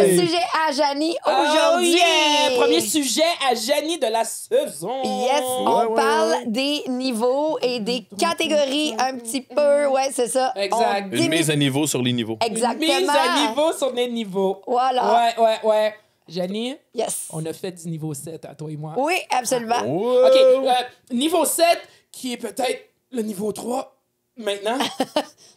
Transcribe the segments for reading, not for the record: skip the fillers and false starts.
le sujet à Janie aujourd'hui. Oh yeah! Premier sujet à Janie de la saison. Yes, on parle des niveaux et des catégories un petit peu. Ouais, c'est ça. Exact. Une mise à niveau sur les niveaux. Exactement. Mise à niveau sur les niveaux. Voilà. Ouais. Janie, Yes. on a fait du niveau 7 à toi et moi. Oui, absolument. Wow. OK, niveau 7, qui est peut-être le niveau 3 maintenant.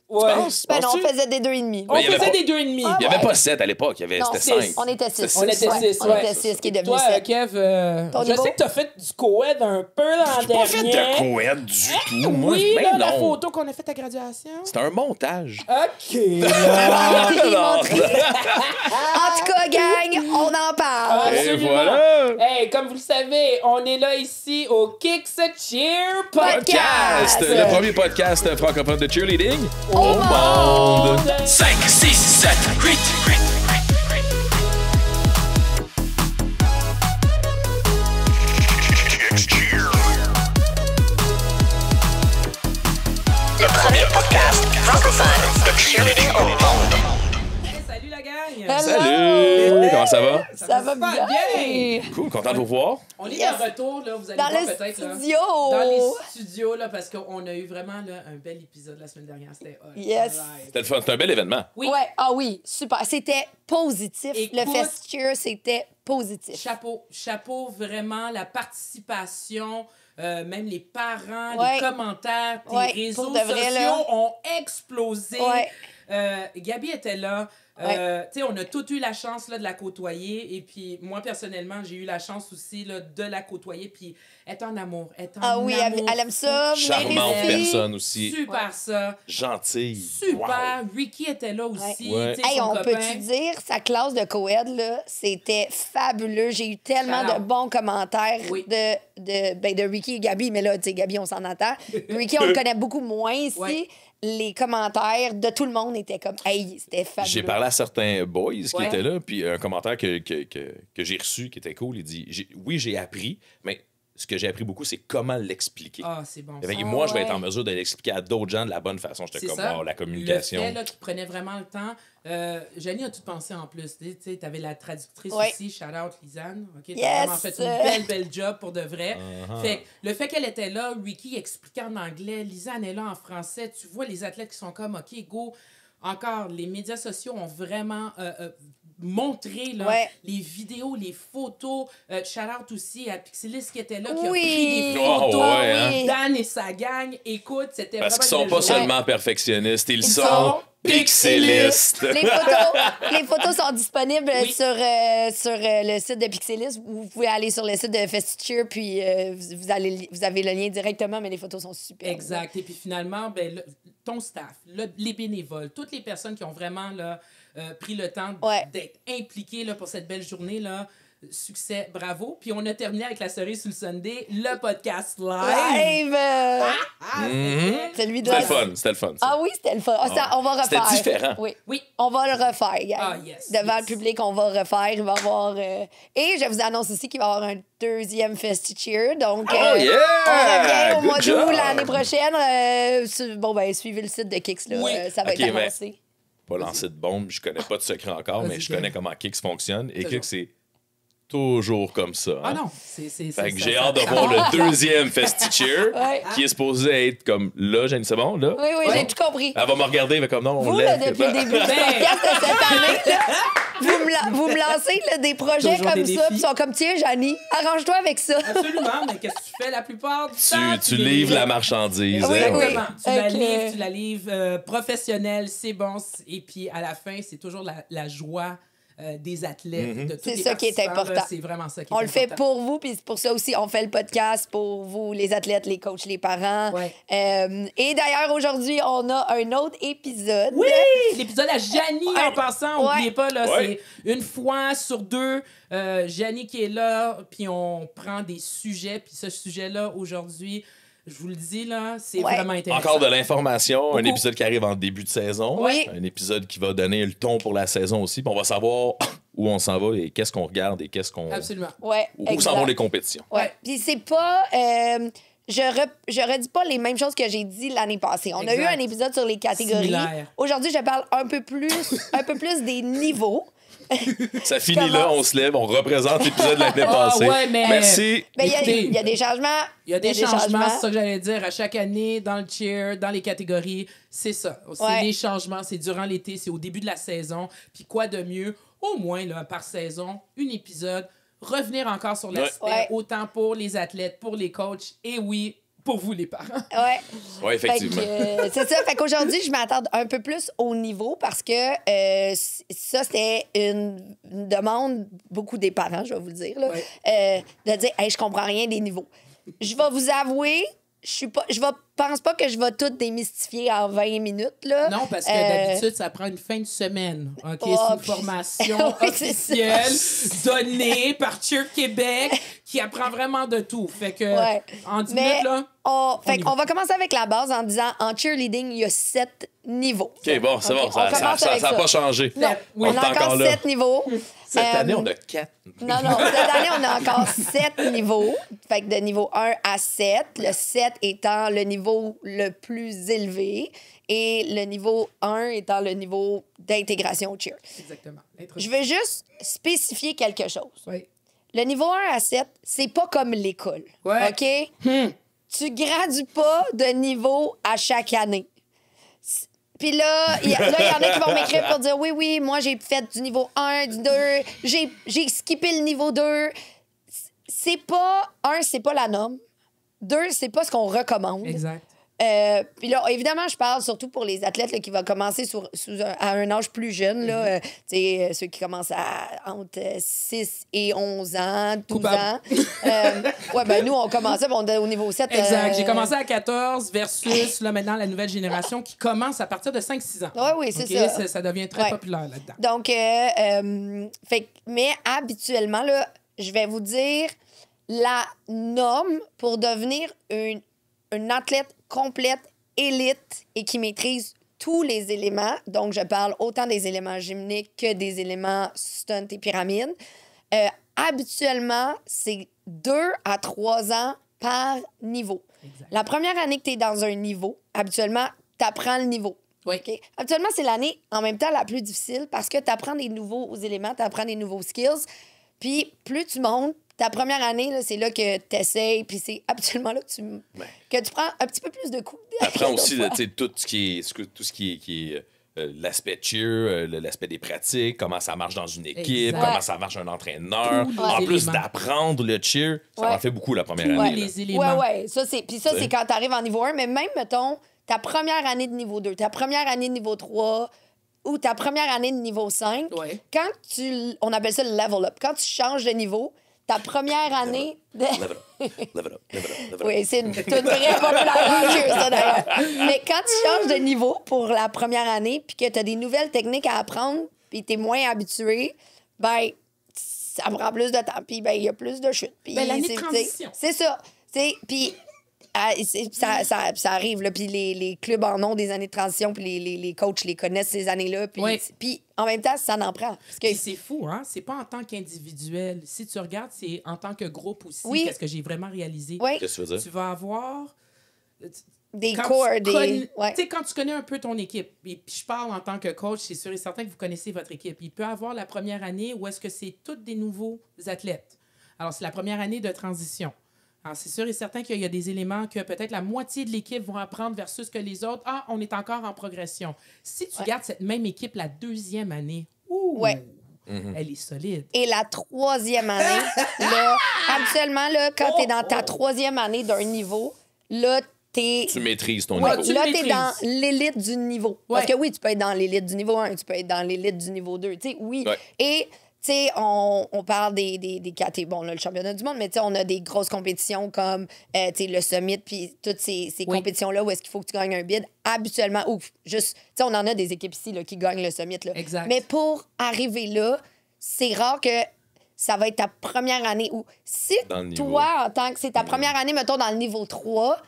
Ouais. Ben non, on faisait des 2,5. On il y avait faisait pas- des 2,5. Ah, Il n'y avait pas 7 à l'époque, c'était Non, 5. On était 6. On était 6, On était 6, qui est devenu Toi, 7. Kev, Ton je niveau? sais que t'as fait du co-ed un peu l'an J'ai pas fait dernier. de coed du tout. Moi, Oui, ben là, la non. photo qu'on a faite à graduation. C'est un montage. OK. Ah, il Non. montre- En tout cas, gang, on en parle. Et Absolument. voilà. Hey, comme vous le savez, on est là ici au Kicks Cheer Podcast! Le premier podcast francophone de cheerleading au monde. 5, 6, 7, 8. Le premier podcast francophone de cheerleading au monde. Hey, salut la gang! Hello. Salut! Comment ça va? Ça va super bien. Cool, content de vous voir. On est Yes. de retour, là, vous allez Dans voir le peut-être. là. studio. Dans les studios, là, parce qu'on a eu vraiment là, un bel épisode la semaine dernière. C'était hot. Yes. Alright. C'était le fun, c'était un bel événement. Oui. Ouais, oui, super. C'était positif. Écoute, le Fest Cheer, c'était positif. Chapeau, vraiment, la participation, même les parents, Ouais. les commentaires, tes Ouais, réseaux pour de vrai, sociaux là. ont explosé. Ouais. Gabi était là. Tu sais, on a tous eu la chance là, de la côtoyer. Et puis, moi, personnellement, j'ai eu la chance aussi là, de la côtoyer. Puis, elle est en amour. Elle est en Ah oui, amour. elle aime ça. Charmante Mérite. personne aussi. Super ça. Gentille. Super. Ricky était là aussi. Ouais. tu sais, Hey, son on copain. peut-tu dire, sa classe de co-ed, là, c'était fabuleux. J'ai eu tellement Shout de out. bons commentaires Oui. de Ricky et Gabi. Mais là, tu sais, Gabi, on s'en entend. Ricky, on le connaît beaucoup moins ici. Ouais. Les commentaires de tout le monde étaient comme, hey, c'était fabuleux. J'ai parlé à certains boys qui Ouais. étaient là, puis un commentaire que j'ai reçu qui était cool, il dit oui, j'ai appris, mais ce que j'ai appris beaucoup, c'est comment l'expliquer. Ah, c'est bon. Fait que ça. moi, je vais ouais. être en mesure de l'expliquer à d'autres gens de la bonne façon. J'étais C'est comme, ça. wow, la communication. Le fait là, qu'il prenait vraiment le temps. Janie a tout pensé en plus. Tu sais, t'avais la traductrice Ouais. aussi, shout out Lisanne. OK, t'as Yes. vraiment fait une belle job pour de vrai. Fait que le fait qu'elle était là, Ricky expliquait en anglais, Lisanne est là en français. Tu vois les athlètes qui sont comme, OK, go. Encore, les médias sociaux ont vraiment montré là, Ouais. les vidéos, les photos. Shout out aussi à Pixilis qui était là, qui Oui. a pris des Oh, photos. ouais, hein? Dan et sa gang. Écoute, c'était Parce qu'ils vraiment sont une pas belle journée. seulement perfectionnistes, ils sont sont pixelistes. Les photos sont disponibles Oui. sur le site de Pixelis. Vous pouvez aller sur le site de Festicheer, puis vous avez le lien directement, mais les photos sont super. Exact. Et puis finalement, ben, ton staff, les bénévoles, toutes les personnes qui ont vraiment là, pris le temps Ouais. d'être impliquées là, pour cette belle journée, là, succès, bravo. Puis on a terminé avec la cerise sur le Sunday, le podcast live. Live! Celui de C'était le fun. Ça. Ah oui, c'était le fun. On va C'était refaire. différent. Oui. Oui. On va le refaire, gang. Ah, yes, Devant yes. le public, on va refaire. Il va y avoir. Et je vous annonce aussi qu'il va y avoir un deuxième Festi-Cheer. Donc, Oh, yeah! on revient au Good mois d'août job! l'année prochaine. Bon, ben, suivez le site de Kix. Là. Oui. Ça va Ok, être mais- annoncé. Pas lancé de bombe, je connais pas de secret encore, mais Vas-y, je Kev. connais comment Kix fonctionne. Et Toujours. Kix, c'est toujours comme ça. Ah hein. non, c'est Fait que ça, j'ai ça- hâte de ça- voir le deuxième Festi-Cheer Ouais. qui est supposé être comme là, Jenny, c'est bon, là? Oui, oui, Ouais. j'ai tout compris. Elle va me regarder, mais comme non, on Vous, là, lève. depuis le début du podcast de cette année, là, vous me lancez là, des projets Toujours comme des ça, défis. puis ils sont comme, tiens, Janie, arrange-toi avec ça. Absolument, mais qu'est-ce que tu fais la plupart du temps? Tu livres la marchandise. Oui, hein? oui. Exactement. Ok. Tu la livres professionnelle, c'est bon. Et puis, à la fin, c'est toujours la joie des athlètes. de tous C'est les ça qui est participants, important. là, C'est vraiment ça qui est On le fait important. pour vous, puis c'est pour ça aussi, on fait le podcast pour vous, les athlètes, les coachs, les parents. Ouais. Et d'ailleurs, aujourd'hui, on a un autre épisode. Oui! L'épisode à Janie, en passant, Ouais. n'oubliez pas, là, Ouais. c'est une fois sur deux, Janie qui est là, puis on prend des sujets, puis ce sujet-là, aujourd'hui, je vous le dis, là, c'est Ouais. vraiment intéressant. Encore de l'information, un Beaucoup. épisode qui arrive en début de saison. Oui. Un épisode qui va donner le ton pour la saison aussi. Puis on va savoir où on s'en va et qu'est-ce qu'on regarde et qu'est-ce qu'on. Absolument. Ouais, Où s'en exact. vont les compétitions. Ouais. Puis c'est pas. Je redis pas les mêmes choses que j'ai dit l'année passée. On a eu Exact. un épisode sur les catégories. Similaire. Aujourd'hui, je parle un peu plus des niveaux. Ça finit là, on se lève, on représente l'épisode de l'année Ah, passée. ouais, mais- Merci. Ben, Écoutez, il y a des changements. Il y a des changements, c'est ça que j'allais dire, à chaque année, dans le cheer, dans les catégories. C'est ça. C'est Ouais. les changements, c'est durant l'été, c'est au début de la saison. Puis quoi de mieux, au moins, là, par saison, un épisode, revenir encore sur l'aspect, Ouais. autant pour les athlètes, pour les coachs, et oui, pour vous, les parents. Ouais. Oui, Fait que, effectivement. c'est ça. Fait qu'aujourd'hui, je m'attarde un peu plus au niveau parce que ça, c'était une demande beaucoup des parents, je vais vous le dire, là, de dire hey, je comprends rien des niveaux. Je vais vous avouer, pense pas que je vais tout démystifier en 20 minutes. Là. Non, parce que d'habitude, ça prend une fin de semaine. OK? Oh, c'est une puis- formation Oui, c'est officielle donnée par Cheer Québec qui apprend vraiment de tout. Fait que, Ouais. en 10 Mais minutes, là. fait y va. qu'on va commencer avec la base en disant en cheerleading, il y a 7 niveaux. OK, bon, c'est OK, bon. on Ça commence n'a avec pas changé. Non, Oui. on est a encore là. 7 niveaux. Cette année, Euh, on a 4. Non, cette année, on a encore 7 niveaux. Fait que de niveau 1 à 7, le 7 étant le niveau le plus élevé et le niveau 1 étant le niveau d'intégration au cheer. Exactement. Je veux juste spécifier quelque chose. Oui. Le niveau 1 à 7, c'est pas comme l'école. Ouais. OK? Tu gradues pas de niveau à chaque année. Puis là, il y en a qui vont m'écrire pour dire oui, moi, j'ai fait du niveau 1, du 2, j'ai skippé le niveau 2. C'est pas, c'est pas la norme. 2, c'est pas ce qu'on recommande. Exact. Puis là, évidemment, je parle surtout pour les athlètes là, qui vont commencer à un âge plus jeune. Là, tu sais, ceux qui commencent entre 6 et 11 ans, 12 Coupable. ans. Ouais, ben nous, on commençait au niveau 7. Exact. J'ai commencé à 14 versus, là, maintenant, la nouvelle génération qui commence à partir de 5-6 ans. Ouais, oui, c'est OK? ça. Ça devient très Ouais. populaire là-dedans. Donc, mais habituellement, là, je vais vous dire la norme pour devenir une athlète complète, élite et qui maîtrise tous les éléments. Donc, je parle autant des éléments gymniques que des éléments stunt et pyramide. Habituellement, c'est 2 à 3 ans par niveau. Exact. La première année que tu es dans un niveau, habituellement, tu apprends le niveau. Oui. OK? Habituellement, c'est l'année en même temps la plus difficile parce que tu apprends des nouveaux éléments, tu apprends des nouveaux skills. Puis plus tu montes, ta première année, là, c'est là que tu essayes, puis c'est habituellement là que tu prends un petit peu plus de coups. Apprends aussi D'autres tu sais, tout ce qui est l'aspect cheer, l'aspect des pratiques, comment ça marche dans une équipe, Exact. comment ça marche un entraîneur. Tous les En plus éléments. d'apprendre le cheer, ça Ouais. en fait beaucoup la première Tous année. là. les éléments. Ouais. Puis ça, Ouais. c'est quand tu arrives en niveau 1, mais même, mettons, ta première année de niveau 2, ta première année de niveau 3 ou ta première année de niveau 5, Ouais. on appelle ça le level up. Quand tu changes de niveau, ta première année... Level up, level up, level up, level up. Oui, c'est une vraie populaire en jeu, ça, d'ailleurs. Mais quand tu changes de niveau pour la première année puis que tu as des nouvelles techniques à apprendre puis tu es moins habitué, ben ça prend plus de temps puis ben il y a plus de chutes. Puis Ben, l'année de c'est- transition. C'est ça. Puis ça arrive, là. Puis les clubs en ont des années de transition puis les coachs les connaissent ces années-là. Oui. Puis en même temps, ça en prend. Parce que Puis c'est fou, hein? C'est pas en tant qu'individuel. Si tu regardes, c'est en tant que groupe aussi. Oui. Qu'est-ce que j'ai vraiment réalisé? oui, Qu'est-ce que tu veux dire? Tu vas avoir... des Quand corps, tu des... connais- ouais. Tu sais, quand tu connais un peu ton équipe, et puis je parle en tant que coach, c'est sûr et certain que vous connaissez votre équipe. Il peut avoir la première année où est-ce que c'est tous des nouveaux athlètes. Alors, c'est la première année de transition. Alors, c'est sûr et certain qu'il y a des éléments que peut-être la moitié de l'équipe vont apprendre versus que les autres, on est encore en progression. Si tu gardes cette même équipe la deuxième année, Ouais. elle est solide. Et la troisième année, là, habituellement, là, quand tu es dans ta troisième année d'un niveau, là, t'es... Tu maîtrises ton Ouais, niveau. tu là, le t'es maîtrises. dans l'élite du niveau. Parce Ouais. que oui, tu peux être dans l'élite du niveau 1, tu peux être dans l'élite du niveau 2. Tu sais, oui. Ouais. Et, tu sais, on parle des catégories. Bon, là, le championnat du monde, mais tu sais, on a des grosses compétitions comme, tu sais, le Summit, puis toutes ces Oui. compétitions-là où est-ce qu'il faut que tu gagnes un bid. Habituellement, juste, tu sais, on en a des équipes ici là, qui gagnent le Summit. Là. Exact. Mais pour arriver là, c'est rare que ça va être ta première année. Ou si Dans le niveau. toi, en tant que c'est ta première année, mettons, dans le niveau 3,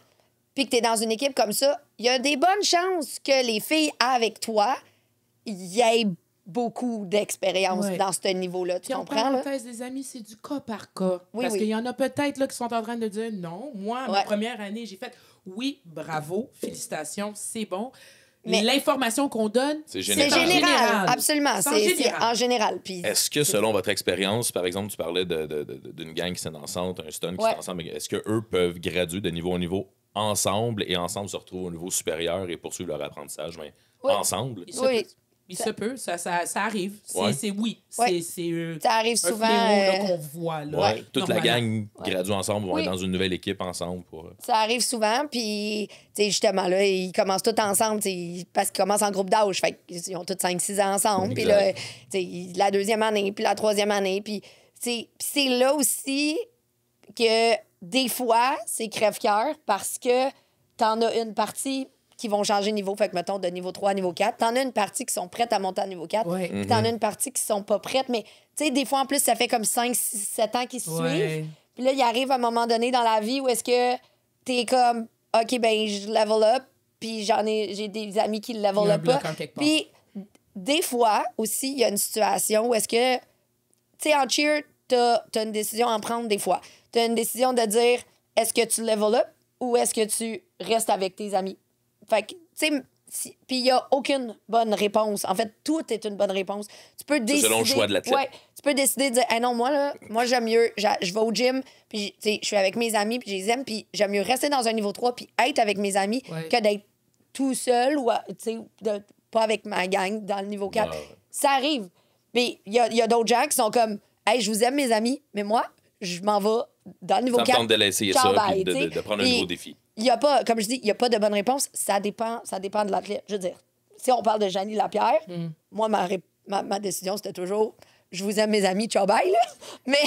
puis que tu es dans une équipe comme ça, il y a des bonnes chances que les filles avec toi y aient beaucoup d'expérience Ouais. dans ce niveau-là. Tu Puis en comprends, là? parenthèse, les amis, c'est du cas par cas. Oui, Parce oui. qu'il y en a peut-être là qui sont en train de dire non, moi, ma Ouais. première année, j'ai fait oui, bravo, félicitations, c'est bon. Mais l'information qu'on donne, C'est c'est général. général, absolument. C'est en C'est général. en général. Puis Est-ce que, selon votre expérience, par exemple, tu parlais d'une gang qui s'est ensemble, un stun qui Ouais. s'est ensemble, est-ce qu'eux peuvent graduer de niveau en niveau ensemble et ensemble se retrouver au niveau supérieur et poursuivre leur apprentissage Oui. ensemble? il se Oui. peut. Il se peut, ça arrive. Ouais. Oui. Ouais. C'est ça arrive un souvent. fléau là, qu'on voit. Là, Ouais. Toute la normalement. gang gradue ensemble vont Oui. être dans une nouvelle équipe ensemble pour. Ça arrive souvent, puis, tu sais, justement, là, ils commencent tous ensemble, tu sais, parce qu'ils commencent en groupe d'âge. Fait qu'ils ont tous 5-6 ans ensemble. Puis là, Exact. tu sais, la deuxième année, puis la troisième année. Puis, tu sais, c'est là aussi que, des fois, c'est crève-cœur parce que t'en as une partie qui vont changer de niveau. Fait que, mettons, de niveau 3 à niveau 4. T'en as une partie qui sont prêtes à monter à niveau 4. Ouais. Puis t'en as une partie qui sont pas prêtes. Mais, tu sais, des fois, en plus, ça fait comme 5, 6, 7 ans qu'ils se Ouais. suivent. Puis là, il arrive un moment donné dans la vie où est-ce que t'es comme, OK, ben je level up, puis j'ai des amis qui Il y a level un up pas. bloqueur quelque part. Puis des fois aussi, il y a une situation où est-ce que, tu sais, en cheer, t'as une décision à prendre des fois. T'as une décision de dire, est-ce que tu level up ou est-ce que tu restes avec tes amis? Fait que, tu sais, puis il n'y a aucune bonne réponse. En fait, tout est une bonne réponse. Tu peux décider. selon le choix de l'athlète. Ouais, tu peux décider de dire, hey non, moi, là, moi, j'aime mieux, je vais au gym, puis, tu sais, je suis avec mes amis, puis je les aime, puis j'aime mieux rester dans un niveau 3, puis être avec mes amis, Ouais. que d'être tout seul ou, tu sais, pas avec ma gang dans le niveau 4. Ouais, ouais. Ça arrive. Mais il y a d'autres gens qui sont comme, hey, je vous aime, mes amis, mais moi, je m'en vais dans le niveau Ça me 4. tente de l'essayer Ciao, ça bye, puis de tu sais. prendre un Puis, nouveau défi. Il y a pas, comme je dis, il n'y a pas de bonne réponse. Ça dépend de l'athlète. Je veux dire, si on parle de Janie Lapierre, moi, ma décision, c'était toujours, je vous aime, mes amis, ciao, bye, là. Mais,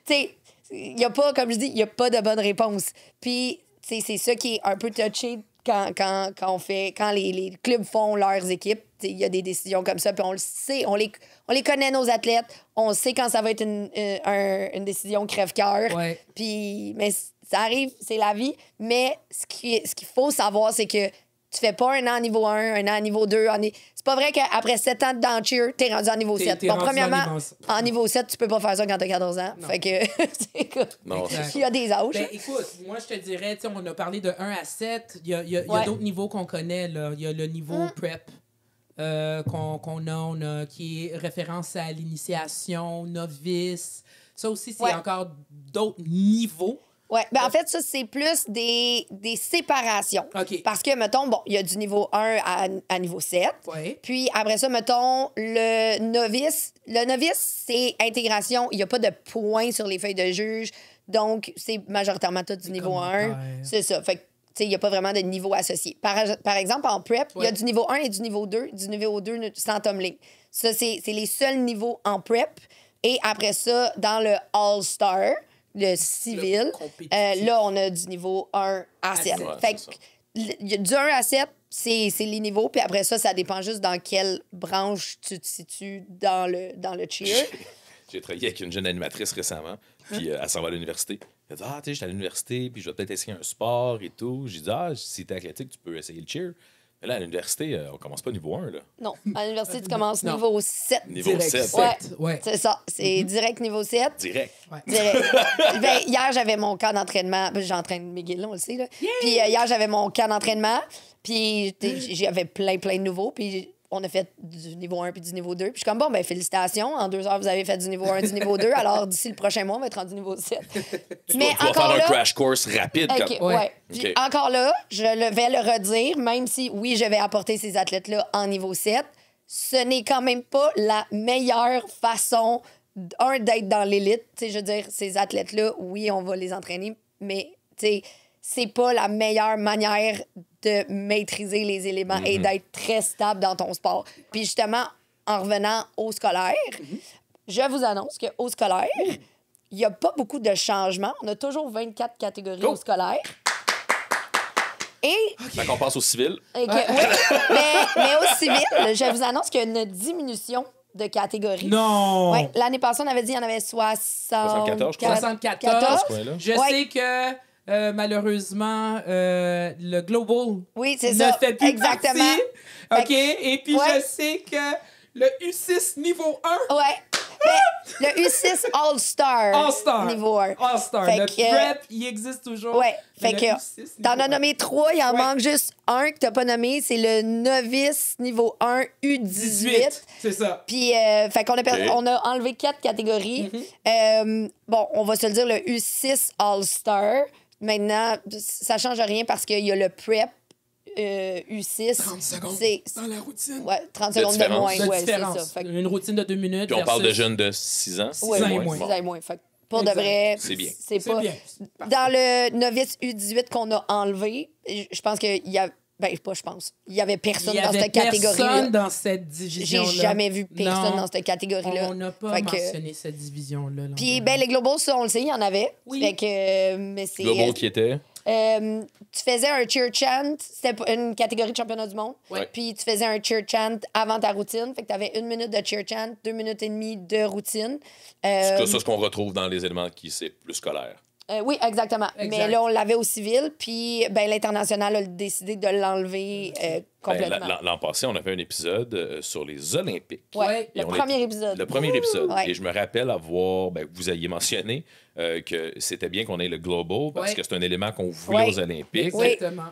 tu sais, il n'y a pas, comme je dis, il n'y a pas de bonne réponse. Puis, tu sais, c'est ça qui est un peu touché quand les clubs font leurs équipes. Il y a des décisions comme ça, puis on le sait, on les connaît, nos athlètes. On sait quand ça va être une décision crève-cœur. Ouais. Puis, mais ça arrive, c'est la vie. Mais ce qu'il faut savoir, c'est que tu fais pas un an niveau 1, un an niveau 2. C'est pas vrai qu'après 7 ans de cheer, t'es rendu en niveau 7. T'es Bon, rendu premièrement, dans niveau- en niveau 7, tu peux pas faire ça quand t'as 14 ans. Non. Fait que, c'est comme... Non, Exact. c'est Il y a des âges. Ben, écoute, moi, je te dirais, tu sais, on a parlé de 1 à 7. Il y a Ouais. d'autres niveaux qu'on connaît, là. Il y a le niveau prep qu'on a, qui est référence à l'initiation, novice. Ça aussi, c'est Ouais. encore d'autres niveaux. Ouais, ben en fait, ça, c'est plus des séparations. OK. Parce que, mettons, bon, il y a du niveau 1 à niveau 7. Ouais. Puis après ça, mettons, le novice. Le novice, c'est intégration. Il n'y a pas de points sur les feuilles de juge. Donc, c'est majoritairement tout du niveau 1. commentaires. C'est ça. Fait que, tu sais, il n'y a pas vraiment de niveau associé. Par exemple, en prep, il y a Ouais. du niveau 1 et du niveau 2. Du niveau 2 sans tumbling. Ça, c'est les seuls niveaux en prep. Et après ça, dans le All-Star, le civil, Le compétitif. là, on a du niveau 1 à 7. sept. Ouais, Fait c'est que il y a du 1 à 7, c'est les niveaux. Puis après ça dépend juste dans quelle branche tu te situes dans le cheer. J'ai travaillé avec une jeune animatrice récemment, puis elle s'en va à l'université. Elle dit ah, tu sais, j'étais à l'université, puis je vais peut-être essayer un sport et tout. J'ai dit ah, si t'es athlétique, tu peux essayer le cheer. Mais là, à l'université, on commence pas niveau 1, là. Non, à l'université, tu commences Non. niveau 7. Niveau Direct 7. sept. Ouais. C'est ça. C'est direct niveau 7. Direct. Direct. Ben, hier, j'avais mon camp d'entraînement. Ben, j'entraîne McGill, là, on le sait. Là. Puis hier, j'avais mon camp d'entraînement. Puis j'avais plein de nouveaux. Puis on a fait du niveau 1 puis du niveau 2. Puis je suis comme, bon, ben félicitations. En 2 heures, vous avez fait du niveau 1, du niveau 2. Alors, d'ici le prochain mois, on va être rendu niveau 7. Tu dois faire un crash course rapide. OK, comme... ouais. Puis OK. encore là, je vais le redire, même si, oui, je vais apporter ces athlètes-là en niveau 7, ce n'est quand même pas la meilleure façon, d'être dans l'élite. Tu sais, je veux dire, ces athlètes-là, oui, on va les entraîner, mais, tu sais, c'est pas la meilleure manière de maîtriser les éléments et d'être très stable dans ton sport. Puis justement, en revenant au scolaire, je vous annonce qu'au scolaire, il n'y a pas beaucoup de changements. On a toujours 24 catégories au scolaire. Et Fait qu'on passe au civil. oui, mais au civil, je vous annonce qu'il y a une diminution de catégories. Non! Ouais, l'année passée, on avait dit qu'il y en avait 74, je crois. 74. coin-là. Je Ouais. sais que malheureusement, le Global Oui, c'est ne ça. fait plus Exactement. partie. OK? Et puis, Ouais. je sais que le U6 niveau 1 Ouais. Mais Le U6 All-Star. All-Star. Niveau 1. All-Star. Fait Le que, prep, il existe toujours. Ouais. Mais Fait le que U6 t'en as niveau nommé 3, il en Ouais. manque juste un que t'as pas nommé. C'est le novice niveau 1 U18. 18. C'est ça. Puis, fait qu'on a, on a enlevé 4 catégories. Bon, on va se le dire, le U6 All-Star. Maintenant, ça change rien parce qu'il y a le prep U6. 30 secondes C'est- dans la routine. Ouais, 30 secondes de différence. moins. De Ouais, c'est différence. ça. Fait que- Une routine de 2 minutes. Puis on parle de versus- jeunes de 6 ans. 6 ouais, ans et ouais, moins. 6 ans et moins. Fait que pour Exact. de vrai, C'est bien. C'est C'est pas. bien. Dans le novice U18 qu'on a enlevé, je pense qu'il y a. Ben, pas, je pense. Il y avait personne Il y dans avait cette catégorie-là. personne dans cette J'ai division-là. jamais vu personne Non, dans cette catégorie-là. On n'a pas Fait que- mentionné cette division-là. l'an Puis, dernier. ben, les Globals, ça, on le sait, il y en avait. Oui. Fait que, mais c'est. Global qui était. Tu faisais un cheer chant, c'était une catégorie de championnat du monde. Ouais. Puis tu faisais un cheer chant avant ta routine. Fait que tu avais 1 minute de cheer chant, 2 minutes et demie de routine. C'est ça ce qu'on retrouve dans les éléments qui c'est plus scolaire. Oui, exactement. Exact. Mais là, on l'avait au civil, puis ben, l'International a décidé de l'enlever Ben, complètement. L'an passé, on a fait un épisode sur les Olympiques. Ouais, Et le on premier est- épisode. Le premier épisode. Ouais. Et je me rappelle avoir, ben, vous aviez mentionné que c'était bien qu'on ait le Global parce Ouais. que c'est un élément qu'on voulait Ouais. aux Olympiques. Oui. Exactement.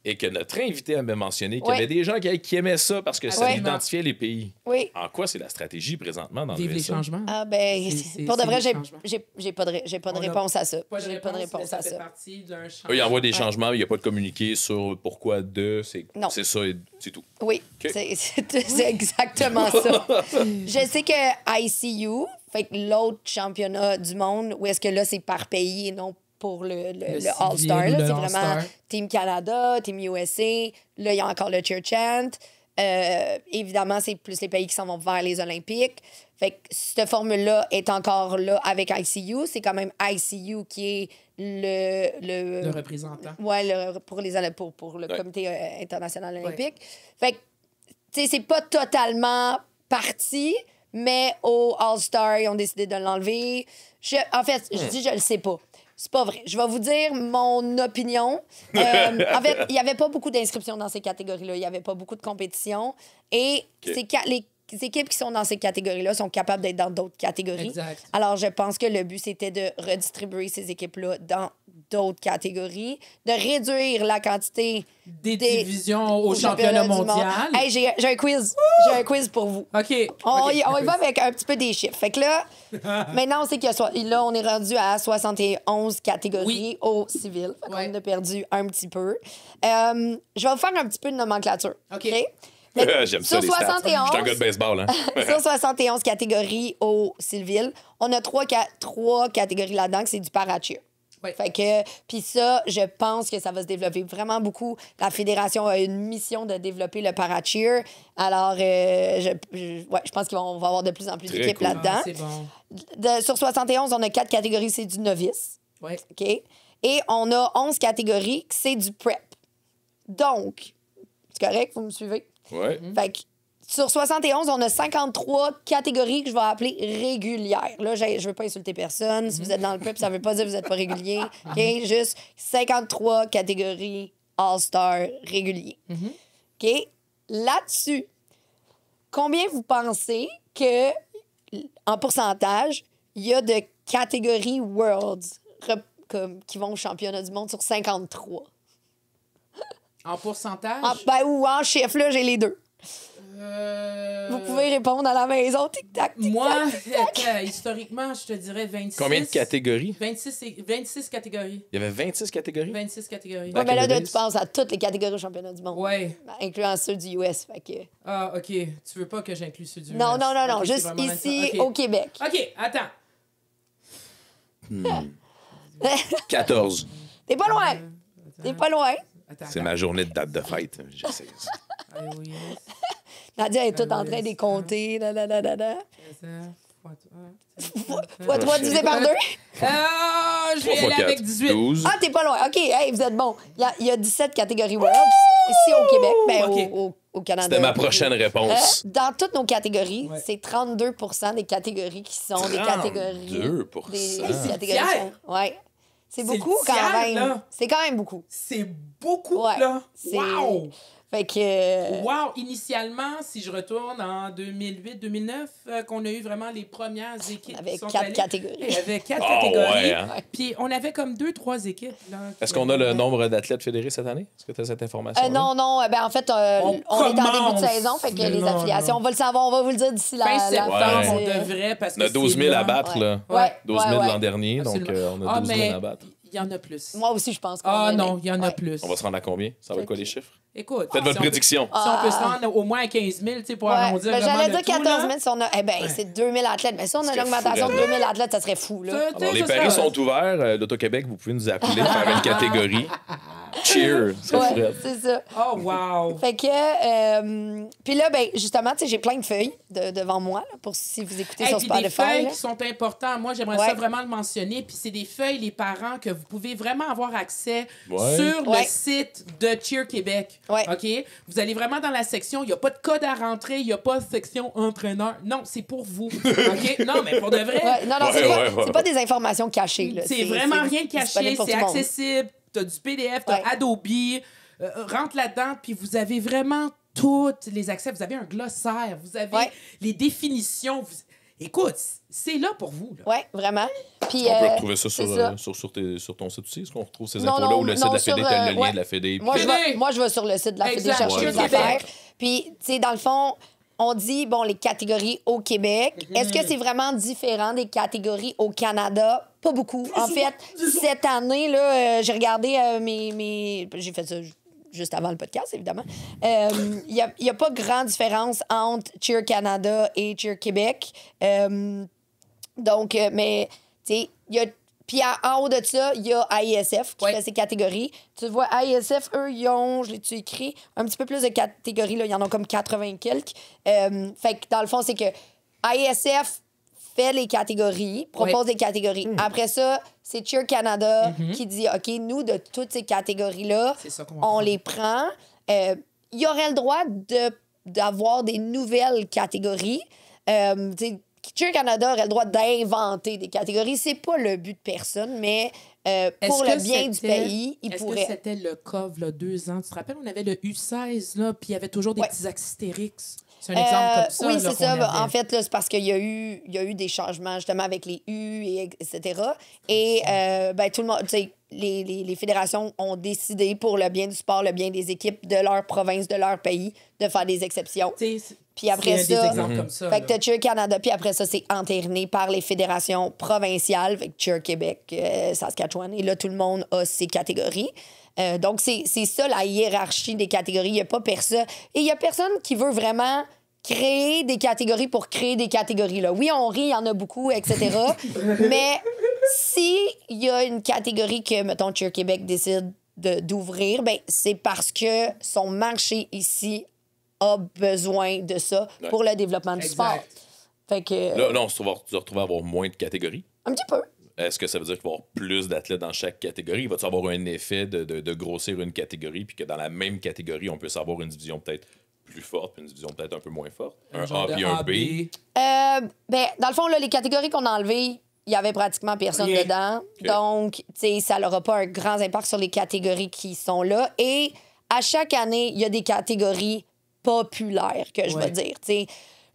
Et que notre invité avait mentionné qu'il Ouais. y avait des gens qui aimaient ça parce que ça Ouais. identifiait les pays. Oui. En quoi c'est la stratégie présentement dans Vive les changements. Ah, ben, C'est- pour de c'est vrai, des j'ai changements. j'ai pas de On a réponse à ça. Pas de J'ai pas de réponse, mais réponse à fait ça. partie d'un changement. Eux, ils envoient des Ouais. changements, il n'y a pas de communiqué sur pourquoi Non. c'est ça et c'est tout. Oui, OK. c'est exactement ça. Je sais que ICU, fait que l'autre championnat du monde, où est-ce que là, c'est par pays et non pour le civil All-Star. ou là, le C'est All-Star. vraiment Team Canada, Team USA. Là, il y a encore le cheer chant. Évidemment, c'est plus les pays qui s'en vont vers les Olympiques. Fait que cette formule-là est encore là avec ICU. C'est quand même ICU qui est Le représentant. Ouais, pour le Ouais. Comité international olympique. Fait que, tu sais, c'est pas totalement parti, mais au All-Star, ils ont décidé de l'enlever. En fait, je dis, je le sais pas. C'est pas vrai. Je vais vous dire mon opinion. En fait, il n'y avait pas beaucoup d'inscriptions dans ces catégories-là. Il n'y avait pas beaucoup de compétitions. Et OK. les équipes qui sont dans ces catégories-là sont capables d'être dans d'autres catégories. Exact. Alors, je pense que le but, c'était de redistribuer ces équipes-là dans d'autres catégories, de réduire la quantité Des des- divisions au au championnat du monde. mondial. Hey, j'ai un quiz. J'ai un quiz pour vous. OK. On OK. y va avec un petit peu des chiffres. Fait que là, maintenant, on sait là, on est rendu à 71 catégories Oui. au civil. Fait qu'on Ouais. en a perdu un petit peu. Je vais vous faire un petit peu de nomenclature. OK. Mais J'aime ça, sur les stats. 71, Je suis un gars de baseball, hein? sur 71 catégories au civil, on a trois catégories là-dedans, que c'est du para-cheer. Ouais. Fait que, puis ça, je pense que ça va se développer vraiment beaucoup. La fédération a une mission de développer le para-cheer. Alors, je pense qu'on va avoir de plus en plus Très d'équipes cool. là-dedans. Ah, c'est bon. Sur 71, on a 4 catégories, c'est du novice. Ouais. OK? Et on a 11 catégories, que c'est du prep. Donc, c'est correct, vous me suivez? Ouais. Fait que sur 71, on a 53 catégories que je vais appeler régulières. Là, je veux pas insulter personne. Si vous êtes dans le prep, ça veut pas dire que vous êtes pas régulier. OK? Juste 53 catégories All-Star réguliers. OK? Là-dessus, combien vous pensez que, en pourcentage, il y a de catégories Worlds qui vont au championnat du monde sur 53? En pourcentage? Ou en chiffres, là, j'ai les deux. Vous pouvez répondre à la maison. Tic-tac, tic-tac. Moi, attends, historiquement, je te dirais 26. Combien de catégories? 26 catégories. Il y avait 26 catégories? 26 catégories. Ouais, mais là, Back in the tu penses à toutes les catégories au championnat du monde. Ouais. Incluant ceux du US. Fait que... Ah, OK. Tu veux pas que j'inclue ceux du Non, US. non, non, non. Ok, c'est Juste vraiment ici, ça. OK. au Québec. OK, attends. 14. T'es pas loin. T'es pas loin. Attends. C'est ma journée de date de fête. J'essaie ça. Oui, Nadia est toute en train de les compter. Fois Fois 3 divisé par 2. Ah, je 3 vais fois aller 4. avec 18. 12. Ah, t'es pas loin. OK, hey, vous êtes bon. Il y a 17 catégories World ici au Québec, ben, OK. au Canada. C'était ma prochaine réponse. Dans toutes nos catégories, Ouais. c'est 32 des catégories qui sont des catégories. 32%. Des C'est catégories. fier. Ouais. C'est C'est beaucoup le quand tiers, même. là. C'est quand même beaucoup. C'est beaucoup, Ouais. là. C'est- Wow! Fait que... Wow! Initialement, si je retourne en 2008-2009, qu'on a eu vraiment les premières équipes. On avait qui sont 4 allées. catégories. Il y avait 4 Ah, catégories. ouais, hein? Puis on avait comme 2-3 équipes. Là, Est-ce qu'on a le nombre d'athlètes fédérés cette année? Est-ce que tu as cette information? Non, ben en fait, on est en début commence, de saison, fait que mais les là, affiliations, on va le savoir, on va vous le dire d'ici Fin la septembre, fin. on Ouais. devrait, parce que On a 12 000 à battre, là. Ouais. 12 000 ouais. l'an dernier, donc Absolument. on a 12 000 mais à battre. il y en a plus. Moi aussi, je pense qu'on Ah va non, il y en a Ouais. plus. On va se rendre à combien? Ça va être quoi les chiffres? Écoute, Faites votre prédiction. Si on peut se rendre au moins à 15 000, tu sais, pour Ouais. arrondir Ben, vraiment j'allais le dire tout, 14 000 là. si on a. Eh bien, c'est 2 000 athlètes. Mais si on a une serait augmentation fou, de 2 000 athlètes, ça serait fou, là. Alors, les Ça paris serait- sont ouverts. L'Auto-Québec, vous pouvez nous appeler, faire une catégorie. Cheer! Ça Ouais, ferait- c'est ça. Oh, wow! Fait que, puis là, ben, justement, tu sais, j'ai plein de feuilles devant moi, là, pour si vous écoutez Hey, sur puis des Spotify. feuilles là. qui sont importantes. Moi, j'aimerais Ouais. ça vraiment le mentionner. Puis c'est des feuilles, les parents, que vous pouvez vraiment avoir accès Ouais. sur Ouais. le site de Cheer Québec. Ouais. OK? Vous allez vraiment dans la section. Il n'y a pas de code à rentrer. Il n'y a pas de section entraîneur. Non, c'est pour vous. OK? Non, mais pour de vrai. Ouais, non, Ouais, c'est ouais, pas, ouais. c'est pas des informations cachées. Là. C'est vraiment rien de disponible caché, pour c'est tout le monde. accessible. T'as du PDF, t'as Ouais. Adobe, rentre là-dedans, puis vous avez vraiment toutes les accès. Vous avez un glossaire, vous avez Ouais. les définitions. Écoute, c'est là pour vous. Là. Oui, vraiment. Puis, On peut retrouver ça c'est sur ton site aussi? Est-ce qu'on retrouve ces Non, infos-là non, ou le site non, de la Fédé, sur, t'as le lien ouais. de la Fédé? Moi, puis- je vais sur le site de la Fédé Exact. chercher Ouais, des Québec. affaires. Puis, tu sais, dans le fond, on dit, bon, les catégories au Québec. Est-ce que c'est vraiment différent des catégories au Canada? Pas beaucoup. En fait, cette année, là, j'ai regardé mes... J'ai fait ça juste avant le podcast, évidemment. Il n'y a pas grande différence entre Cheer Canada et Cheer Québec. Donc, mais, tu sais, il y a... Puis en haut de ça, il y a AISF qui Ouais. fait ses catégories. Tu vois, AISF, eux, ils ont, je l'ai-tu écrit, un petit peu plus de catégories. Là, ils en ont comme 80 quelques. Fait que dans le fond, c'est que AISF fait les catégories, propose des catégories. Après ça, c'est Cheer Canada qui dit, OK, nous, de toutes ces catégories-là, C'est ça qu'on va on prendre. les prend. Il y aurait le droit d'avoir des nouvelles catégories. Tu sais, Cheer Canada aurait le droit d'inventer des catégories. C'est pas le but de personne, mais pour Est-ce le que bien du c'était- pays, il Est-ce pourrait. que c'était le COV, là, 2 ans? Tu te rappelles, on avait le U16, là, puis il y avait toujours des Ouais. petits astérix. C'est un exemple comme ça. Oui, là, c'est qu'on ça. avait. En fait, là, c'est parce qu'il y a eu des changements justement avec les U, etc. Et ben, tout le monde, tu sais, les fédérations ont décidé pour le bien du sport, le bien des équipes de leur province, de leur pays, de faire des exceptions. Tu sais, Puis après c'est ça- des exemples comme ça. Fait que là. t'as Cheer Canada, puis après ça, c'est entériné par les fédérations provinciales, fait que Cheer Québec, Saskatchewan. Et là, tout le monde a ses catégories. Donc, c'est ça la hiérarchie des catégories. Il n'y a pas personne. Et il n'y a personne qui veut vraiment créer des catégories pour créer des catégories. Là. Oui, on rit, il y en a beaucoup, etc. Mais si il y a une catégorie que, mettons, Cheer Québec décide d'ouvrir, ben, c'est parce que son marché ici a besoin de ça pour le développement du Exact. sport. Fait que... Là, on se retrouve à avoir moins de catégories. Un petit peu. Est-ce que ça veut dire qu'il va y avoir plus d'athlètes dans chaque catégorie? Va-t-il avoir un effet de grossir une catégorie, puis que dans la même catégorie, on puisse avoir une division peut-être plus forte, puis une division peut-être un peu moins forte? Un genre A de puis un B. Ben, dans le fond, là, les catégories qu'on a enlevées, il y avait pratiquement personne Rien. dedans. Donc, tu sais, ça n'aura pas un grand impact sur les catégories qui sont là. Et à chaque année, il y a des catégories populaires, que je Ouais. vais dire. Tu sais,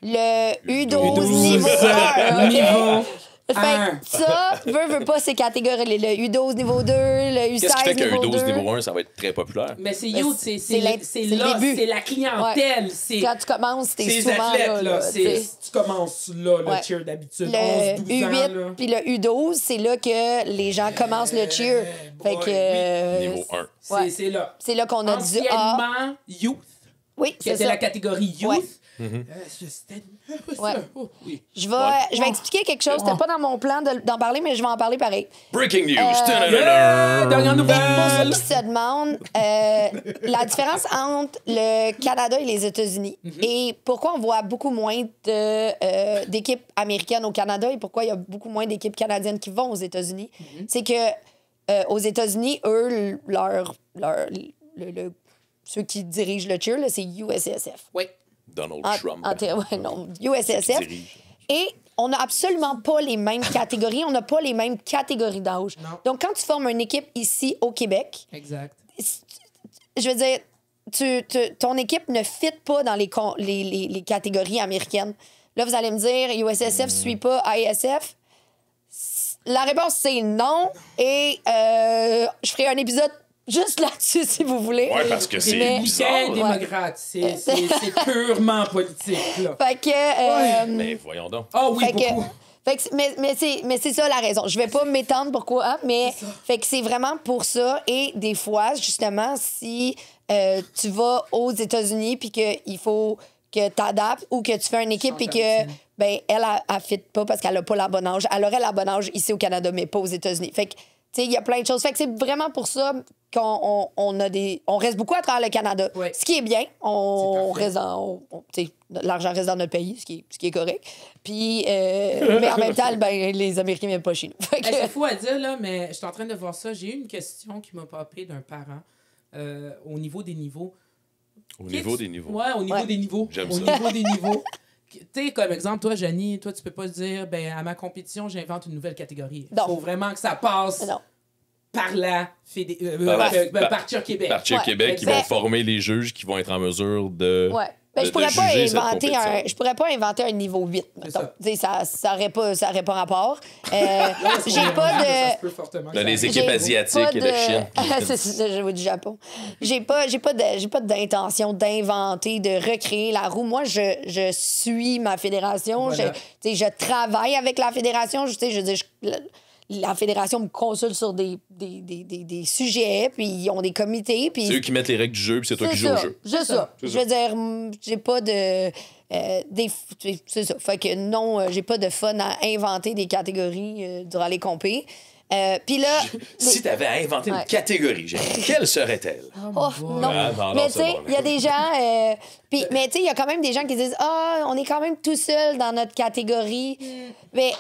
le U12, U12, niveau 1. Niveau Fait un. que ça, veut pas ces catégories. Le U12 niveau 2, le U16 Qu'est-ce qui fait qu'un niveau 2. U12 niveau 1, ça va être très populaire? Mais c'est Ben, youth, c'est c'est le là, début. c'est la clientèle, c'est Quand tu commences, t'es ces souvent athlètes, là. tu sais. Tu commences là, le Ouais. cheer d'habitude, Le 11-12 ans. U8 Là. puis le U12, c'est là que les gens commencent le cheer. Fait boy, que Niveau 1. ouais. C'est là. c'est là qu'on a dit Anciennement, youth, oui, qui c'est était ça. la catégorie youth. Ouais. C'était... Ouais. Oh, oui. Je vais expliquer quelque chose. C'était pas dans mon plan d'en parler, mais je vais en parler pareil. Breaking news! Yeah! Dernière Pour ceux nouvelle! qui se demandent, la différence entre le Canada et les États-Unis et pourquoi on voit beaucoup moins d'équipes américaines au Canada et pourquoi il y a beaucoup moins d'équipes canadiennes qui vont aux États-Unis, c'est que aux États-Unis, eux, ceux qui dirigent le cheer, là, c'est USSF. Oui. Donald En- Trump. ouais, non, qui USSF. dirige. Et on n'a absolument pas les mêmes catégories, on n'a pas les mêmes catégories d'âge. Non. Donc, quand tu formes une équipe ici au Québec, Exact. je veux dire, ton équipe ne fit pas dans les catégories américaines. Là, vous allez me dire, USSF ne suit pas ISF. La réponse, c'est non. Et je ferai un épisode juste là-dessus, si vous voulez. Ouais, parce que c'est Mais- bizarre. Michael démocrate, c'est purement politique, là. Fait que... Mais voyons donc. Ah oui, Fait que- beaucoup. fait que mais c'est ça la raison. Je vais pas m'étendre pourquoi, hein, mais fait que c'est vraiment pour ça. Et des fois, justement, si tu vas aux États-Unis puis qu'il faut que tu adaptes ou que tu fais une équipe puis que ben elle fit pas parce qu'elle a pas la bonne âge. Elle aurait la bonne âge ici au Canada, mais pas aux États-Unis. Fait que tu sais, il y a plein de choses. Fait que c'est vraiment pour ça qu'on reste beaucoup à travers le Canada. Ouais. Ce qui est bien. On C'est reste tu sais, l'argent reste dans notre pays, ce qui est correct. Puis, mais en même temps, ben, les Américains viennent pas chez nous. Fait que- C'est fou à dire, là, mais je suis en train de voir ça. J'ai eu une question qui m'a popé d'un parent au niveau des niveaux. Au niveau des niveaux. Ouais, au niveau Ouais. des niveaux. J'aime Au ça. niveau des niveaux. Tu sais, comme exemple, toi, Janie, toi, tu peux pas se dire, ben, à ma compétition, j'invente une nouvelle catégorie. Il Non. faut vraiment que ça passe Non. par Par par Cheer Québec. Par Cheer Ouais, Québec, ils exact. vont former les juges qui vont être en mesure de. Ouais. Ben, de- je pourrais de pas juger cette inventer compétition. je pourrais pas inventer un niveau 8. mettons. ça. Tu sais, ça aurait pas rapport. J'ai Ça pas se de. peut fortement que Dans ça les arrive. équipes J'ai asiatiques pas et de Chine. C'est ça, je vois du Japon. J'ai pas d'intention d'inventer, de recréer la roue. Moi, je suis ma fédération. Voilà. Tu sais, je travaille avec la fédération. Tu sais, je veux dire, la fédération me consulte sur des sujets, puis ils ont des comités. Puis C'est eux qui mettent les règles du jeu, puis c'est toi qui joues ça, au jeu. C'est ça. C'est Je ça. veux dire, j'ai pas de. C'est ça. Fait que non, j'ai pas de fun à inventer des catégories durant les compés. Puis là. Si tu avais à inventer Ouais. une catégorie, Jenny, quelle serait-elle? Oh, non. Ah, non, Mais non, tu c'est sais, bon, il y a des gens. Mais tu sais, il y a quand même des gens qui disent ah, on est quand même tout seul dans notre catégorie. Mais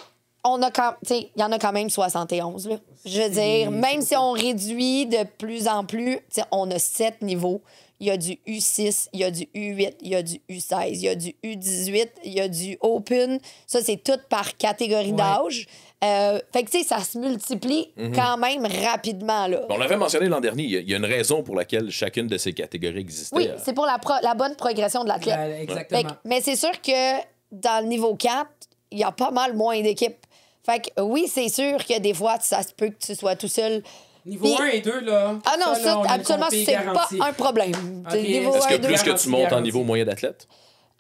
on a quand. Tu sais, il y en a quand même 71, là. Je veux dire, même si on réduit de plus en plus, tu sais, on a 7 niveaux. Il y a du U6, il y a du U8, il y a du U16, il y a du U18, il y a du Open. Ça, c'est tout par catégorie d'âge. Fait que, tu sais, ça se multiplie quand même rapidement, là. On l'avait mentionné l'an dernier, il y a une raison pour laquelle chacune de ces catégories existait. Oui, c'est pour la bonne progression de l'athlète. Exactement. Fait que- mais c'est sûr que dans le niveau 4, il y a pas mal moins d'équipes. Fait que oui, c'est sûr que des fois, ça se peut que tu sois tout seul. Niveau Puis- 1 et 2, là. Ah non, là, ça, on a une habituellement, compé c'est pas garantie. un problème. Ok. Niveau Est-ce 1, que 2, plus que garantie, tu montes en garantie. niveau moyen d'athlète?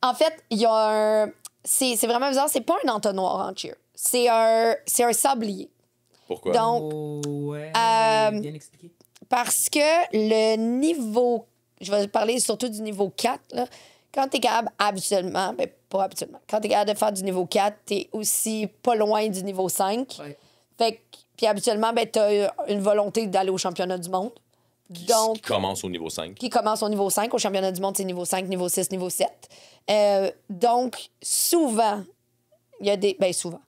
En fait, il y a un. C'est vraiment bizarre, c'est pas un entonnoir en cheer. C'est un sablier. Pourquoi? Donc, Oh, ouais. Bien expliqué. parce que le niveau. Je vais parler surtout du niveau 4. Là. Quand tu es capable habituellement, ben pas habituellement, quand tu es capable de faire du niveau 4, tu es aussi pas loin du niveau 5. Ouais. Fait que, puis habituellement, ben, tu as une volonté d'aller au championnat du monde. Donc, Qui commence au niveau 5. qui commence au niveau 5. Au championnat du monde, c'est niveau 5, niveau 6, niveau 7. Donc, souvent, il y a des. Ben, souvent.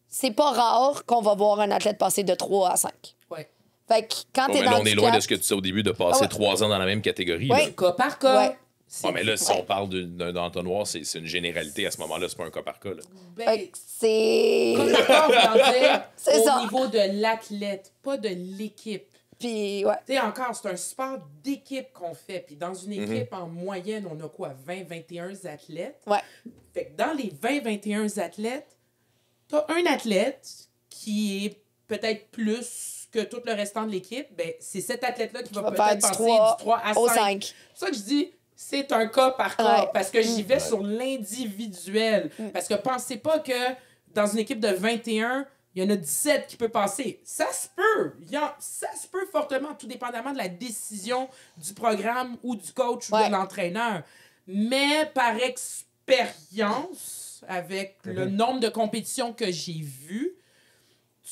C'est pas rare qu'on va voir un athlète passer de 3 à 5. Ouais. Fait que quand Bon, t'es mais dans là, on du est loin 4, de ce que tu sais au début de passer Ah ouais. 3 ans dans la même catégorie. Ouais. là. Cas par cas. Ouais. C'est- Ouais, mais là, si on parle d'un entonnoir, c'est une généralité à ce moment-là, c'est pas un cas par cas. Là. Ben, fait que c'est. cas par cas, on va dire, C'est au ça. niveau de l'athlète, pas de l'équipe. Puis, ouais. Tu sais, encore, c'est un sport d'équipe qu'on fait. Puis dans une Mhm. équipe, en moyenne, on a quoi? 20-21 athlètes. Ouais. Fait que dans les 20-21 athlètes, t'as un athlète qui est peut-être plus que tout le restant de l'équipe. Ben, c'est cet athlète-là qui va va faire peut-être du passer 3 du 3 à 5. au 5. C'est pour ça que je dis, c'est un cas par cas. Ouais. Parce que j'y vais sur l'individuel. Parce que pensez pas que dans une équipe de 21, il y en a 17 qui peut passer. Ça se peut. Ça se peut fortement, tout dépendamment de la décision du programme ou du coach ou Ouais. de l'entraîneur. Mais par expérience, avec le nombre de compétitions que j'ai vues,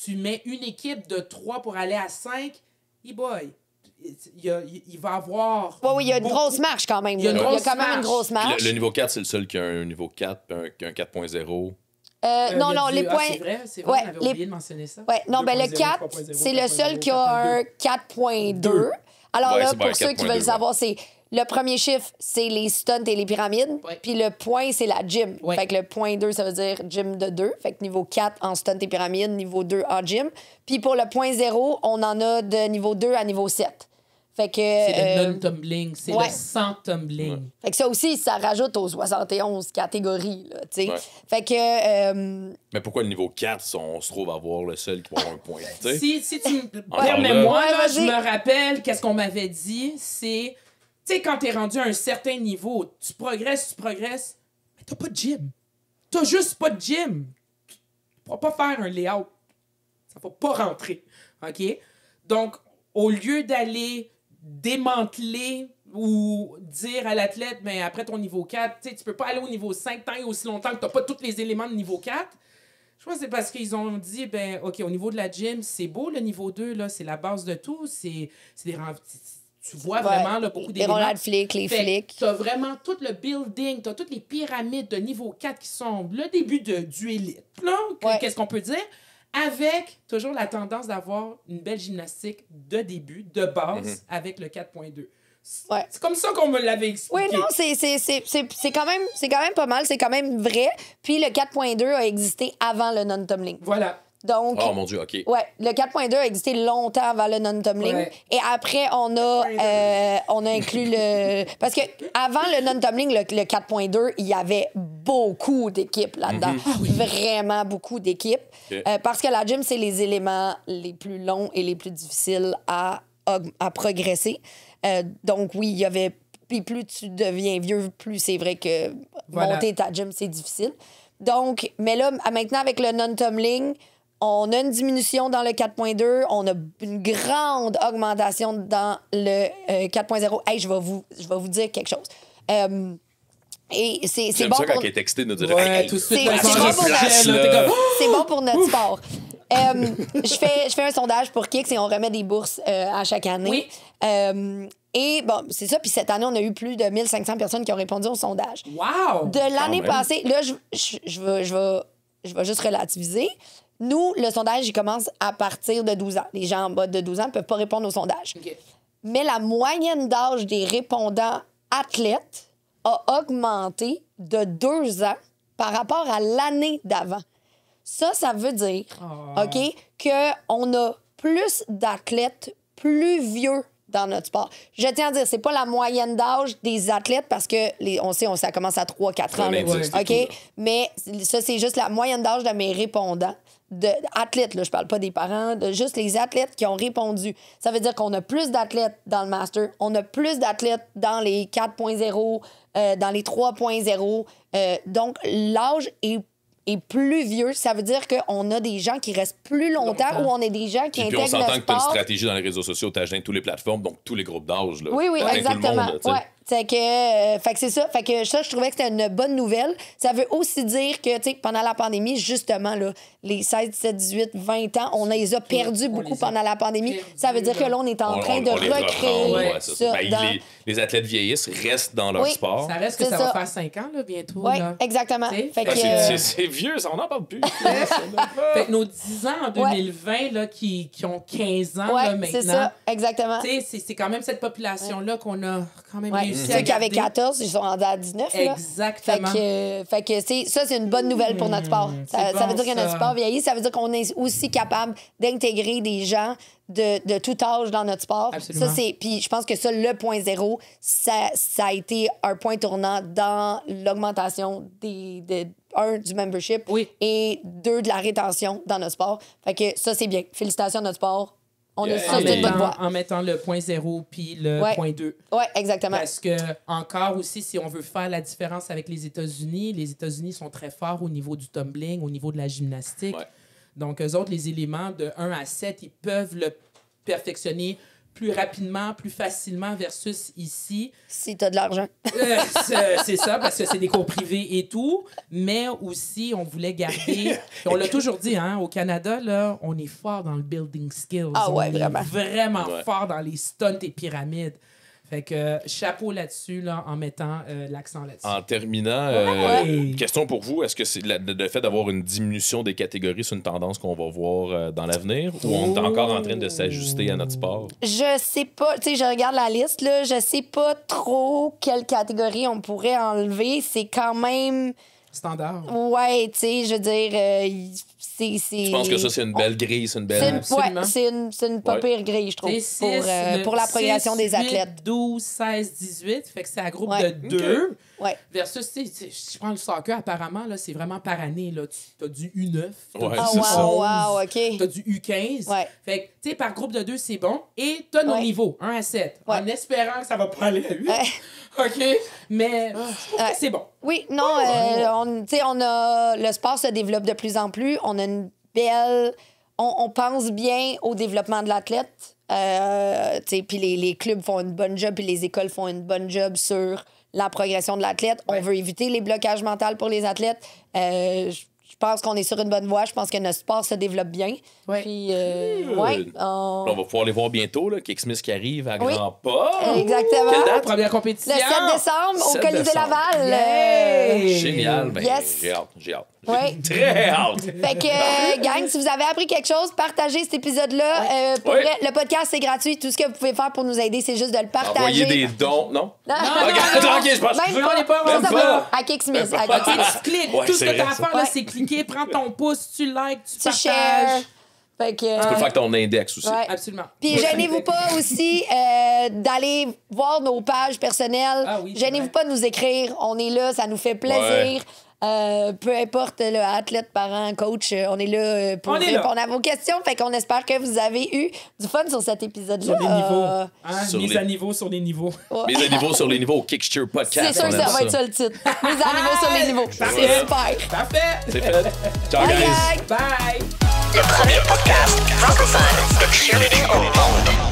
tu mets une équipe de 3 pour aller à 5, boy, il va avoir... Ouais, oui, il y a une beaucoup- grosse marche quand même. Il y a là. une grosse quand même une marche. grosse Puis marche. le niveau 4, c'est le seul qui a un niveau 4, puis un 4.0. Non, il y a non, du- les points. c'est vrai, Ouais, on avait les- oublié de mentionner ça. Ouais, non, ben le 2.0, 4, 3.0, c'est le seul 4.0, qui a un 4.2. Alors Ouais, là, c'est bon, pour ceux qui 4.2, veulent savoir, c'est le premier chiffre, c'est les stunts et les pyramides. Ouais. Puis le point, c'est la gym. Ouais. Fait que le point 2, ça veut dire gym de 2. Fait que niveau 4 en stunt et pyramides, niveau 2 en gym. Puis pour le point 0, on en a de niveau 2 à niveau 7. Fait que, C'est le non-tumbling, c'est ouais. le sans-tumbling. Fait que ça aussi, ça rajoute aux 71 catégories, là, tu sais. Ouais. Fait que... Mais pourquoi le niveau 4, on se trouve à avoir le seul qui va avoir un point? tu sais? Si tu me Encore permets-moi, là. là, Ouais, je vas-y. me rappelle qu'est-ce qu'on m'avait dit, c'est, tu sais, quand t'es rendu à un certain niveau, tu progresses, mais t'as pas de gym. T'as juste pas de gym. Tu pourras pas faire un layout. Ça va pas rentrer, OK? Donc, au lieu d'aller démanteler ou dire à l'athlète, mais après ton niveau 4, tu sais, tu peux pas aller au niveau 5 tant et aussi longtemps que t'as pas tous les éléments de niveau 4. Je pense que c'est parce qu'ils ont dit, ben, OK, au niveau de la gym, c'est beau, le niveau 2, là, c'est la base de tout. C'est des tu vois vraiment là, beaucoup les d'éléments. rondelles flics, les flics. Tu as vraiment tout le building, tu as toutes les pyramides de niveau 4 qui sont le début du élite. Là, Ouais. qu'est-ce qu'on peut dire? Avec toujours la tendance d'avoir une belle gymnastique de début, de base, avec le 4.2. Ouais. C'est comme ça qu'on me l'avait expliqué. Oui, non, c'est quand même pas mal, c'est quand même vrai. Puis le 4.2 a existé avant le non-tumbling. Voilà. Donc, Oh mon Dieu, OK. ouais, le 4.2 a existé longtemps avant le non-tumbling. Ouais. Et après, on a inclus le... Parce que avant le non-tumbling, le 4.2, il y avait beaucoup d'équipes là-dedans. Vraiment beaucoup d'équipes. OK. Parce que la gym, c'est les éléments les plus longs et les plus difficiles à progresser. Donc, oui, il y avait... Puis plus tu deviens vieux, plus c'est vrai que Voilà. monter ta gym, c'est difficile. Donc, mais là, maintenant, avec le non-tumbling, on a une diminution dans le 4.2, on a une grande augmentation dans le 4.0. Hey, je vais vous dire quelque chose. Et c'est J'aime bon ça quand pour... il est texté de nous dire Ouais, hey, tout de suite, c'est- là, c'est change bon de pour place, la- là, t'es comme, C'est bon pour notre sport. Je fais un sondage pour Kix et on remet des bourses à chaque année. Oui. Et bon, c'est ça. Puis cette année, on a eu plus de 1500 personnes qui ont répondu au sondage. Wow! De l'année même. passée, là, je vais juste relativiser. Nous, le sondage, il commence à partir de 12 ans. Les gens en bas de 12 ans ne peuvent pas répondre au sondage. OK. Mais la moyenne d'âge des répondants athlètes a augmenté de 2 ans par rapport à l'année d'avant. Ça veut dire, Oh. OK, qu'on a plus d'athlètes plus vieux dans notre sport. Je tiens à dire, c'est pas la moyenne d'âge des athlètes parce que on sait, ça commence à 3-4 ans. un là, indice, c'est OK? tout, là. Mais ça, c'est juste la moyenne d'âge de mes répondants. Athlètes, là, je parle pas des parents, de juste les athlètes qui ont répondu. Ça veut dire qu'on a plus d'athlètes dans le master, on a plus d'athlètes dans les 4.0, dans les 3.0. Donc, l'âge est plus vieux. Ça veut dire qu'on a des gens qui restent plus longtemps ou on a des gens qui Puis on intègrent s'entend le que tu as une sport. stratégie dans les réseaux sociaux, tu agis toutes les plateformes, donc tous les groupes d'âge. là. Oui, T'atteins tout le exactement. monde, là, tu sais. Ouais. Fait que c'est ça. Fait que ça, je trouvais que c'était une bonne nouvelle. Ça veut aussi dire que, tu sais, pendant la pandémie, justement, là, les 16, 17, 18, 20 ans, on les a perdus On beaucoup les a pendant la pandémie. perdus, Ça veut dire que là, on est en train de les reprend, recréer ouais, c'est ça. Ben, dans- les athlètes vieillissent, restent dans leur Oui. sport. Ça reste que C'est ça ça. va faire 5 ans, là, bientôt. Oui, là. exactement. T'sais, Fait fait que, que- C'est vieux, ça, on n'en parle plus. Fait que nos 10 ans en 2020, là, qui ont 15 ans, là, ouais, maintenant. c'est ça, exactement. Tu sais, c'est quand même cette population-là qu'on a quand même Ouais. réussi à Ceux qui avaient garder. 14, ils sont rendus à 19. Là. Exactement. Fait que ça, c'est une bonne nouvelle pour notre sport. Ça c'est veut bon, dire que notre ça. sport vieillit. Ça veut dire qu'on est aussi capable d'intégrer des gens de tout âge dans notre sport. Absolument. Ça, puis je pense que ça, le point zéro, ça a été un point tournant dans l'augmentation du membership Oui. et 2, de la rétention dans notre sport. Fait que ça, c'est bien. Félicitations à notre sport. On Yeah. est sur une bonne voie. En mettant le point 0 puis le Ouais. point 2. Oui, exactement. Parce que, encore aussi, si on veut faire la différence avec les États-Unis sont très forts au niveau du tumbling, au niveau de la gymnastique. Ouais. Donc, eux autres, les éléments de 1 à 7, ils peuvent le perfectionner plus rapidement, plus facilement versus ici. Si tu as de l'argent. C'est ça, parce que c'est des cours privés et tout. Mais aussi, on voulait garder... puis on l'a toujours dit, hein, au Canada, là, on est fort dans le building skills. Ah ouais, on est vraiment. vraiment Ouais. fort dans les stunts et pyramides. Fait que chapeau là-dessus, là, en mettant l'accent là-dessus. En terminant, Ouais. question pour vous, est-ce que c'est le fait d'avoir une diminution des catégories, c'est une tendance qu'on va voir dans l'avenir ou on est encore en train de s'ajuster à notre sport? Je sais pas, tu sais, je regarde la liste, là, je sais pas trop quelle catégorie on pourrait enlever. C'est quand même standard. Ouais, tu sais, je veux dire, c'est. Je pense que ça, c'est une belle grille, c'est une belle. Absolument. Ouais, c'est une pas Ouais. pire grille, je trouve, pour la progression des athlètes. 12, 16, 18. Fait que c'est un groupe Ouais. de 2. Ouais. Versus, tu sais, si je prends le soccer, apparemment, là, c'est vraiment par année. Tu as du U9. t'as Ouais, du Ah, c'est ça. wow, OK. Tu as du U15. Ouais. Fait que, tu sais, par groupe de 2, c'est bon. Et tu as nos Ouais. niveaux, 1 à 7. Ouais. En espérant que ça va pas aller à 8. Ouais. OK? Mais je trouve Ouais. que c'est bon. Oui, non, tu sais, on a. Le sport se développe de plus en plus. On a une belle. On pense bien au développement de l'athlète. Tu sais, puis les clubs font une bonne job, puis les écoles font une bonne job sur la progression de l'athlète. Ouais. On veut éviter les blocages mentaux pour les athlètes. Je pense qu'on est sur une bonne voie. Je pense que notre sport se développe bien. Ouais. Puis, ouais. On va pouvoir les voir bientôt, là. Kick Smith qui arrive à Oui. grands pas. Exactement. Quelle date? Le Première compétition. 7 décembre au 7 Colisée décembre. Laval. Yay! Génial. Ben, Yes. j'ai hâte. J'ai Ouais. très hâte. Fait que, gang, si vous avez appris quelque chose, partagez cet épisode-là. Pour Ouais. vrai, le podcast, c'est gratuit. Tout ce que vous pouvez faire pour nous aider, c'est juste de le partager. Envoyer des dons. Non? Non, Ok, tranquille, je pense. Même J'en ai pas, Ça, même ça pas. va. À Kick Smith. À Même Kick pas. Smith. Tu cliques. Ouais, Tout ce c'est que tu as vrai, à ça. faire, là, Ouais. c'est cliquer, prends ton pouce, tu likes, tu Tu partages. share. Fait que, Tu peux le faire avec ton index aussi. ouais. Absolument. Puis Moi, gênez-vous pas aussi d'aller voir nos pages personnelles. Ah oui, c'est Gênez-vous vrai. pas de nous écrire. On est là, ça nous fait plaisir. Peu importe le athlète, parent, coach, on est là pour On est là. répondre à vos questions. Fait qu'on espère que vous avez eu du fun sur cet épisode-là. Sur les niveaux. Hein? Sur Mise les- à niveau sur les niveaux. Mise à niveau sur les niveaux au Kicksteer C'est Podcast. sûr on que aime ça va être ça le titre. Mise à niveau sur les niveaux. C'est Parfait. super. Parfait. C'est fait. Ciao, Bye, guys. gang. Bye. Le premier podcast francophone de cheerleading au monde.